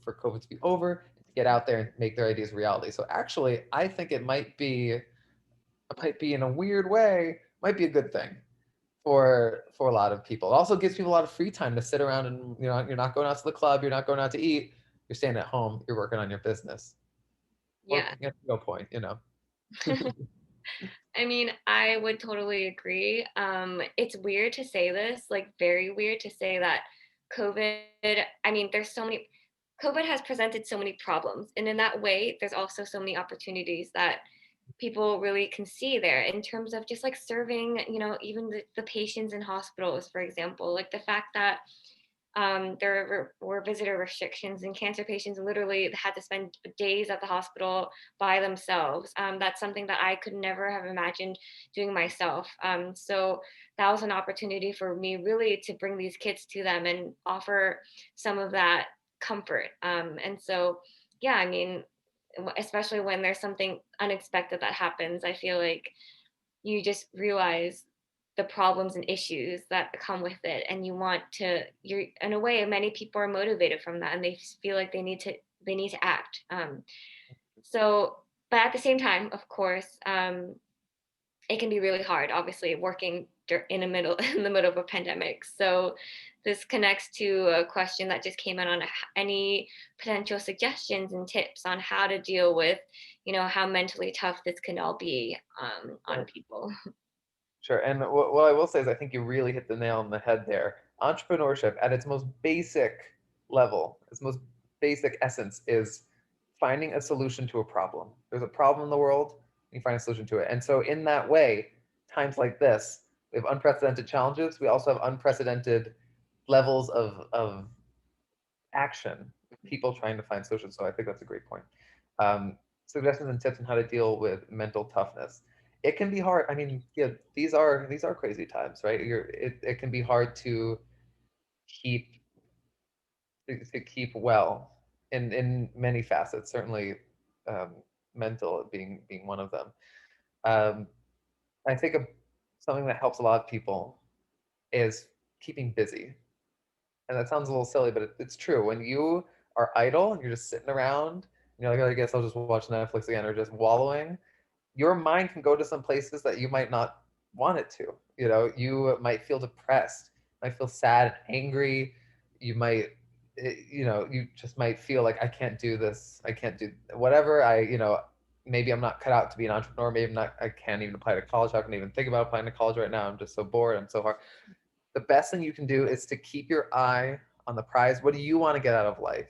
for COVID to be over, to get out there and make their ideas reality. So actually, I think it might be in a weird way, might be a good thing for a lot of people. It also gives people a lot of free time to sit around, and you're not going out to the club, you're not going out to eat, you're staying at home, you're working on your business. Or Yeah. no point. I mean, I would totally agree. It's weird to say this, like very weird to say that COVID, I mean, COVID has presented so many problems. And in that way, there's also so many opportunities that people really can see there in terms of just like serving, even the patients in hospitals, for example, like the fact that there were visitor restrictions and cancer patients literally had to spend days at the hospital by themselves. That's something that I could never have imagined doing myself. So that was an opportunity for me really to bring these kids to them and offer some of that comfort. And so, yeah, I mean, especially when there's something unexpected that happens, I feel like you just realize the problems and issues that come with it, and you're in a way, many people are motivated from that, and they feel like they need to act. So but at the same time, of course, it can be really hard, obviously, working in the middle of a pandemic. So this connects to a question that just came in on any potential suggestions and tips on how to deal with, how mentally tough this can all be, on people. Sure. And what I will say is I think you really hit the nail on the head there. Entrepreneurship at its most basic level, its most basic essence, is finding a solution to a problem. There's a problem in the world, you find a solution to it. And so in that way, times like this, we have unprecedented challenges. We also have unprecedented levels of action, people trying to find solutions. So I think that's a great point. Um, Suggestions and tips on how to deal with mental toughness. It can be hard. I mean, yeah, these are crazy times, right? It can be hard to keep to keep well in many facets, certainly mental being one of them. I think something that helps a lot of people is keeping busy. And that sounds a little silly, but it's true. When you are idle and you're just sitting around, and you're like, "Oh, I guess I'll just watch Netflix again," or just wallowing, your mind can go to some places that you might not want it to. You know, you might feel depressed, might feel sad and angry. You might, you know, you just might feel like, I can't do this. I can't do whatever. Maybe I'm not cut out to be an entrepreneur. Maybe I can't even apply to college. I can't even think about applying to college right now. I'm just so bored. I'm so hard. The best thing you can do is to keep your eye on the prize. What do you want to get out of life?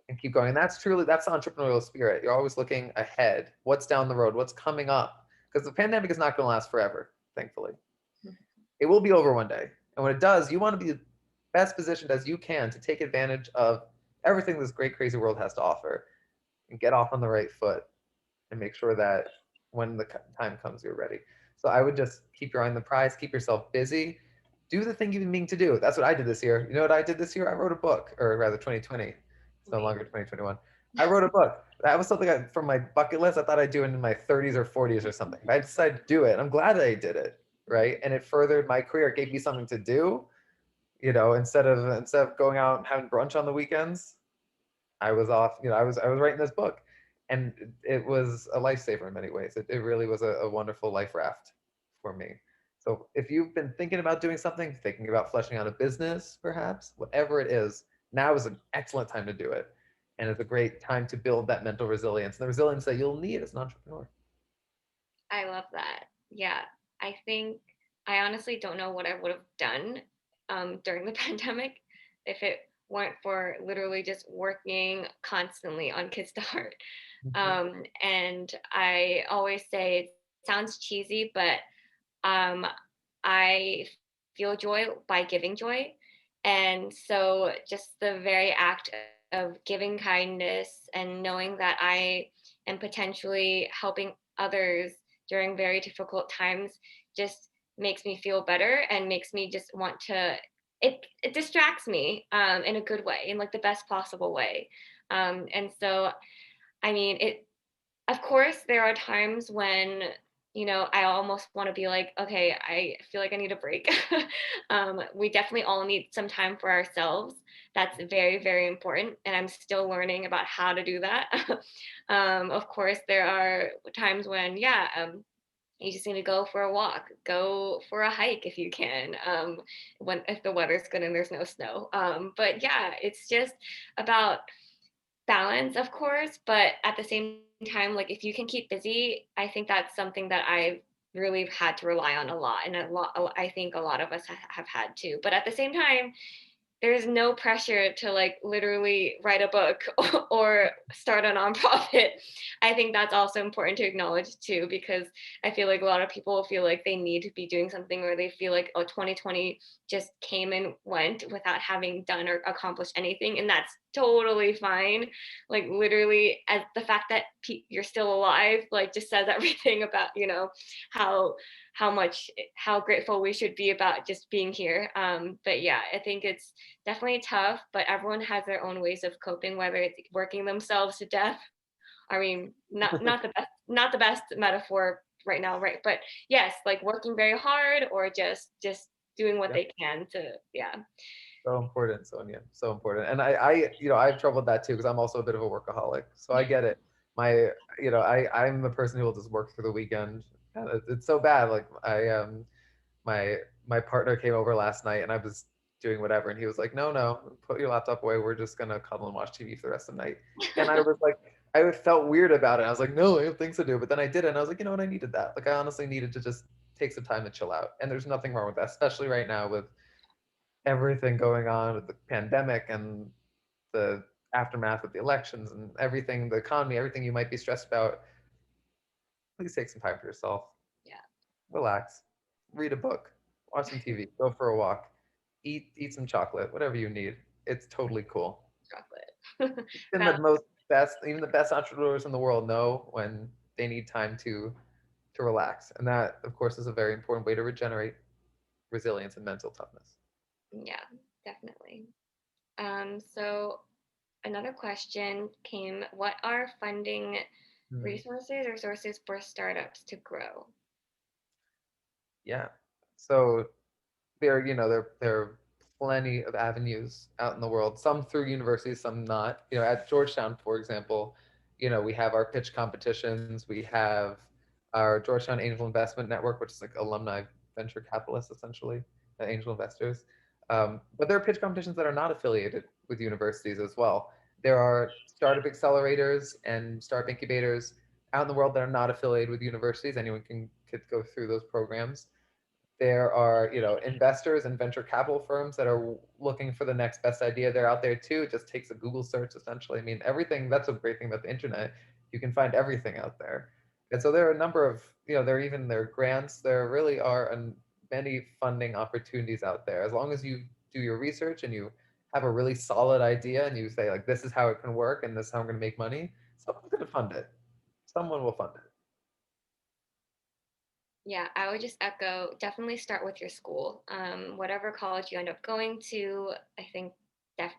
And keep going. And that's the entrepreneurial spirit. You're always looking ahead. What's down the road? What's coming up? Because the pandemic is not going to last forever, thankfully. It will be over one day. And when it does, you want to be the best positioned as you can to take advantage of everything this great, crazy world has to offer and get off on the right foot and make sure that when the time comes, you're ready. So I would just keep your eye on the prize, keep yourself busy, do the thing you've been meaning to do. That's what I did this year. You know what I did this year? I wrote a book, or rather 2020. It's no longer 2021. I wrote a book. That was something from my bucket list. I thought I'd do in my 30s or 40s or something. I decided to do it. I'm glad that I did it, right? And it furthered my career. It gave me something to do. You know, instead of going out and having brunch on the weekends, I was off. You know, I was writing this book, and it was a lifesaver in many ways. It really was a wonderful life raft for me. So if you've been thinking about doing something, thinking about fleshing out a business, perhaps, whatever it is, now is an excellent time to do it. And it's a great time to build that mental resilience and the resilience that you'll need as an entrepreneur. I love that. Yeah. I think I honestly don't know what I would have done during the pandemic if it weren't for literally just working constantly on Kids to Heart. And I always say it sounds cheesy, but I feel joy by giving joy. And so just the very act of giving kindness and knowing that I am potentially helping others during very difficult times just makes me feel better and makes me just want to it distracts me in a good way, in like the best possible way. And so I mean it of course, there are times when, I almost want to be like, okay, I feel like I need a break. We definitely all need some time for ourselves. That's very, very important. And I'm still learning about how to do that. Of course, there are times when, you just need to go for a walk, go for a hike if you can, if the weather's good and there's no snow. But yeah, it's just about balance, of course, but at the same time, like if you can keep busy, I think that's something that I've really had to rely on a lot, and I think a lot of us have had to. But at the same time, there's no pressure to like literally write a book or start a nonprofit. I think that's also important to acknowledge too, because I feel like a lot of people feel like they need to be doing something, or they feel like, oh, 2020 just came and went without having done or accomplished anything. And that's totally fine. Like literally, as the fact that you're still alive, like just says everything about, how how grateful we should be about just being here. But yeah, I think it's definitely tough, but everyone has their own ways of coping, whether it's working themselves to death. I mean, not the best metaphor right now, right? But yes, like working very hard, or just doing what they can to, yeah. So important, Sonia. So important. And I have trouble with that too, because I'm also a bit of a workaholic. So I get it. I'm the person who will just work through the weekend. And it's so bad. Like my partner came over last night and I was doing whatever, and he was like, no, put your laptop away. We're just gonna cuddle and watch TV for the rest of the night. And I was like, I felt weird about it. I was like, no, I have things to do. But then I did it, and I was like, you know what? I needed that. Like I honestly needed to just take some time to chill out. And there's nothing wrong with that, especially right now with everything going on with the pandemic and the aftermath of the elections and everything, the economy, everything you might be stressed about. Please take some time for yourself. Yeah. Relax, read a book, watch some TV, go for a walk, eat some chocolate, whatever you need. It's totally cool. Chocolate. It's been the best, even the best entrepreneurs in the world know when they need time to relax. And that, of course, is a very important way to regenerate resilience and mental toughness. Yeah, definitely. So another question came, what are funding resources or sources for startups to grow? Yeah. So there, there are plenty of avenues out in the world, some through universities, some not. At Georgetown, for example, we have our pitch competitions. We have our Georgetown Angel Investment Network, which is like alumni venture capitalists, essentially, angel investors. But there are pitch competitions that are not affiliated with universities as well. There are startup accelerators and startup incubators out in the world that are not affiliated with universities. Anyone could go through those programs. There are, investors and venture capital firms that are looking for the next best idea. They're out there too. It just takes a Google search, essentially. I mean, everything, that's a great thing about the internet. You can find everything out there. And so there are a number of, there are grants, there really are many funding opportunities out there. As long as you do your research and you have a really solid idea and you say, like, this is how it can work and this is how I'm going to make money, someone's going to fund it. Someone will fund it. Yeah, I would just echo, definitely start with your school. Whatever college you end up going to, I think that's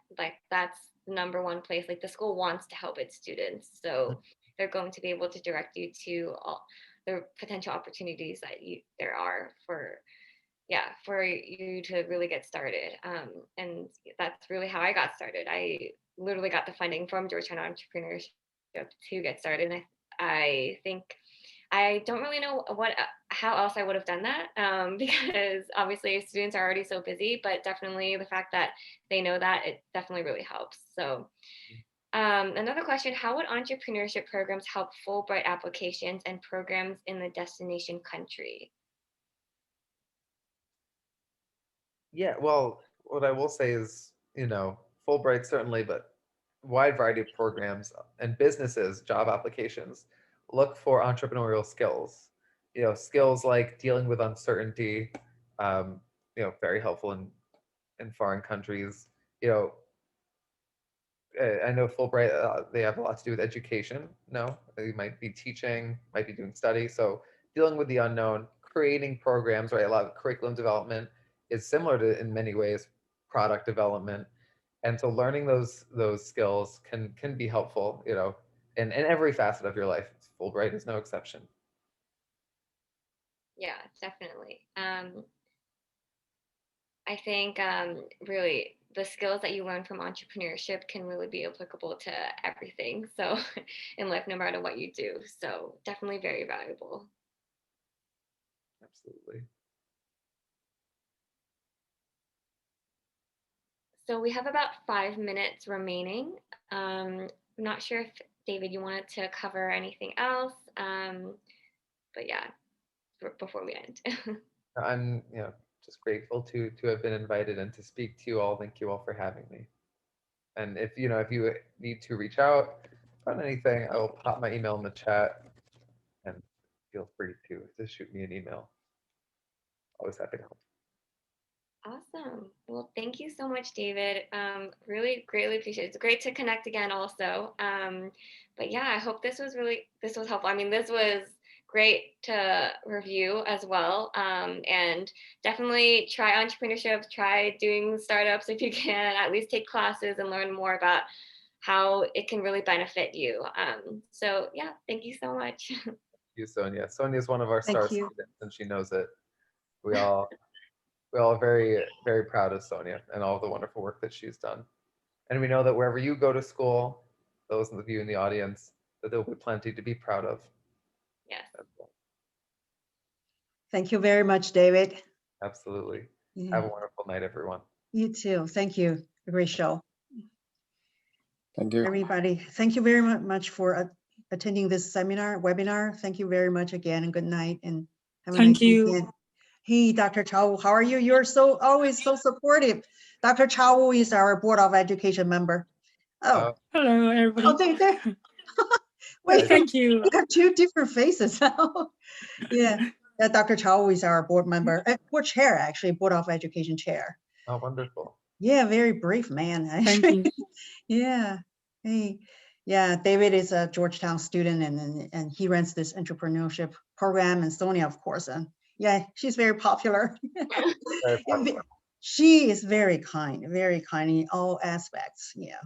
the number one place. Like the school wants to help its students. So they're going to be able to direct you to all the potential opportunities that there are for you to really get started. And that's really how I got started. I literally got the funding from Georgetown Entrepreneurship to get started. And I think I don't really know how else I would have done that, because obviously students are already so busy, but definitely the fact that they know that, it definitely really helps. So another question, how would entrepreneurship programs help Fulbright applications and programs in the destination country? Yeah, well, what I will say is, Fulbright certainly, but wide variety of programs and businesses, job applications, look for entrepreneurial skills. Skills like dealing with uncertainty, very helpful in foreign countries. I know Fulbright, they have a lot to do with education. No, you might be teaching, might be doing study. So dealing with the unknown, creating programs, right? A lot of curriculum development is similar to, in many ways, product development. And so learning those skills can be helpful, in every facet of your life. Fulbright is no exception. Yeah, definitely. I think really the skills that you learn from entrepreneurship can really be applicable to everything. So in life, no matter what you do. So definitely very valuable. Absolutely. So we have about 5 minutes remaining. I'm not sure if David, you wanted to cover anything else. But yeah, before we end. I'm, just grateful to have been invited and to speak to you all. Thank you all for having me. And if you need to reach out on anything, I will pop my email in the chat, and feel free to shoot me an email. Always happy to help. Awesome. Well, thank you so much, David. Really greatly appreciate it. It's great to connect again also. But yeah, I hope this was helpful. I mean, this was great to review as well. And definitely try entrepreneurship, try doing startups if you can, at least take classes and learn more about how it can really benefit you. So yeah, thank you so much. Thank you, Sonia. Sonia is one of our star students, and she knows it. We all are very, very proud of Sonia and all the wonderful work that she's done. And we know that wherever you go to school, those of you in the audience, that there will be plenty to be proud of. Yes. Thank you very much, David. Absolutely. Yeah. Have a wonderful night, everyone. You too. Thank you. A great show. Thank you. Everybody, thank you very much for attending this webinar. Thank you very much again, and good night, and have a nice weekend. Hey, Dr. Chow, how are you? You're always so supportive. Dr. Chow is our Board of Education member. Oh, hello, everybody. Oh, there. Wait, thank you. We have two different faces now. Yeah, Dr. Chow is our board member, board chair, actually, Board of Education chair. Oh, wonderful. Yeah, very brave man. Actually. Thank you. Yeah. Hey. Yeah, David is a Georgetown student, and he runs this entrepreneurship program, and Sonia, of course, and yeah, she's very popular. Very popular. she is very kind in all aspects. Yeah.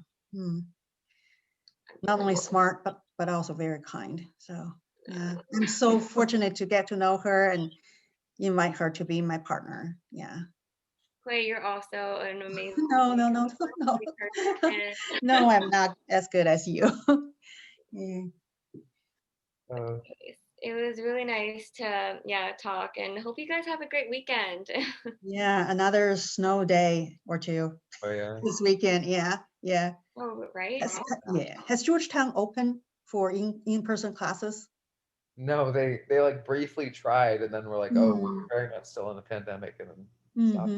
Not only smart, but also very kind. So yeah, I'm so fortunate to get to know her and invite her to be my partner. Yeah. Clay, you're also an amazing No. person. No, I'm not as good as you. Yeah. It was really nice to talk, and hope you guys have a great weekend. Yeah, another snow day or two Oh yeah. this weekend. Yeah. Oh, right. Has Georgetown open for in-person classes? No, they like briefly tried, and then we're like, oh, we're very much still in the pandemic, and then stopped.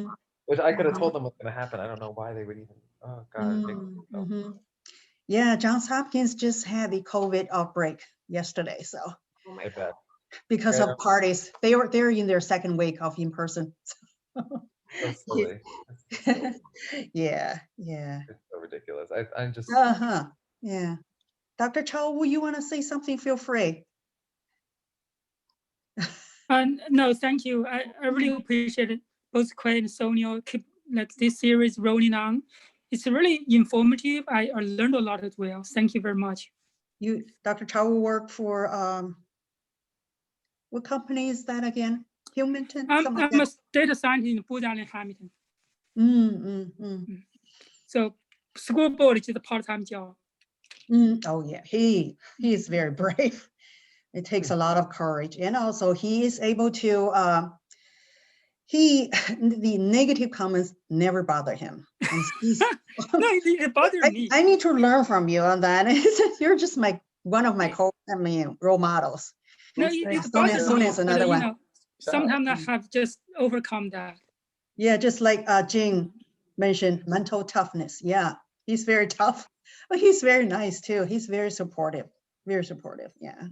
Which I could have told them what's going to happen. I don't know why they would even. Oh God. Yeah, Johns Hopkins just had the COVID outbreak yesterday, so Oh my I bet. because of parties, they're in their second week of in person. So silly. Yeah. It's so ridiculous. I'm just. Yeah. Dr. Chow, will you want to say something? Feel free. No, thank you. I really appreciate it. Both Clay and Sonia keep like this series rolling on. It's really informative. I learned a lot as well. Thank you very much. You, Dr. Chow, will work for what company is that again? Hilmington? I'm a data scientist in Booz Allen Hamilton. So school board is a part-time job. Oh yeah, he is very brave. It takes a lot of courage, and also he is able to. The negative comments never bother him. And No, it bothers me. I need to learn from you on that. You're just one of my role models. No, it bothers me. Sonia's another one. Sometimes I have just overcome that. Yeah, just like Jing mentioned, mental toughness. Yeah, he's very tough, but he's very nice too. He's very supportive. Yeah.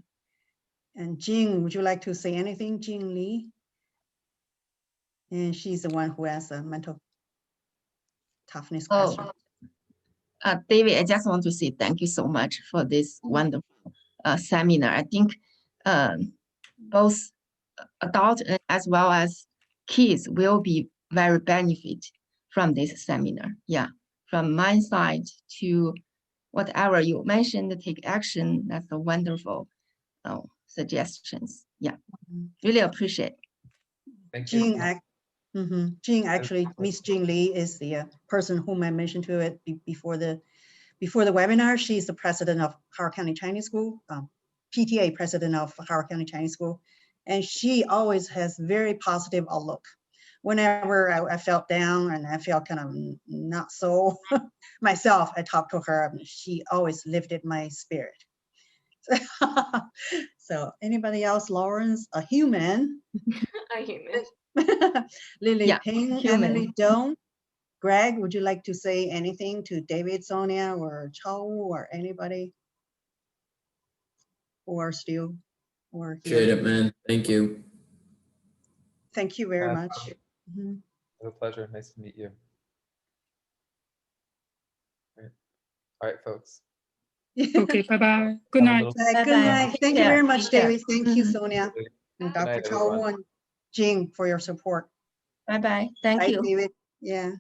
And Jing, would you like to say anything, Jing Lee? And she's the one who has a mental toughness question. David, I just want to say thank you so much for this wonderful seminar. I think both adults as well as kids will be very benefit from this seminar. Yeah, from my side to whatever you mentioned, take action. That's a wonderful suggestions. Yeah, really appreciate. Thank you. Jing, actually, Miss Jing Lee is the person whom I mentioned to it before the webinar. She's the president of Howard County Chinese School, PTA president of Howard County Chinese School, and she always has very positive outlook. Whenever I felt down and I felt kind of not so myself, I talked to her. She always lifted my spirit. So anybody else? Lawrence, a human. A human. Lily Ping, human. Emily Doan. Greg, would you like to say anything to David, Sonia, or Chow, or anybody? Or still, or here? Appreciate it, man. Thank you. Thank you very much. It was a pleasure. Nice to meet you. All right, folks. Okay, bye-bye. Good night. Good night. Thank you very much, David. Thank you, Sonia. And Dr. night, Chow everyone. and Jing for your support. Bye-bye. Thank Bye, you. David. Yeah.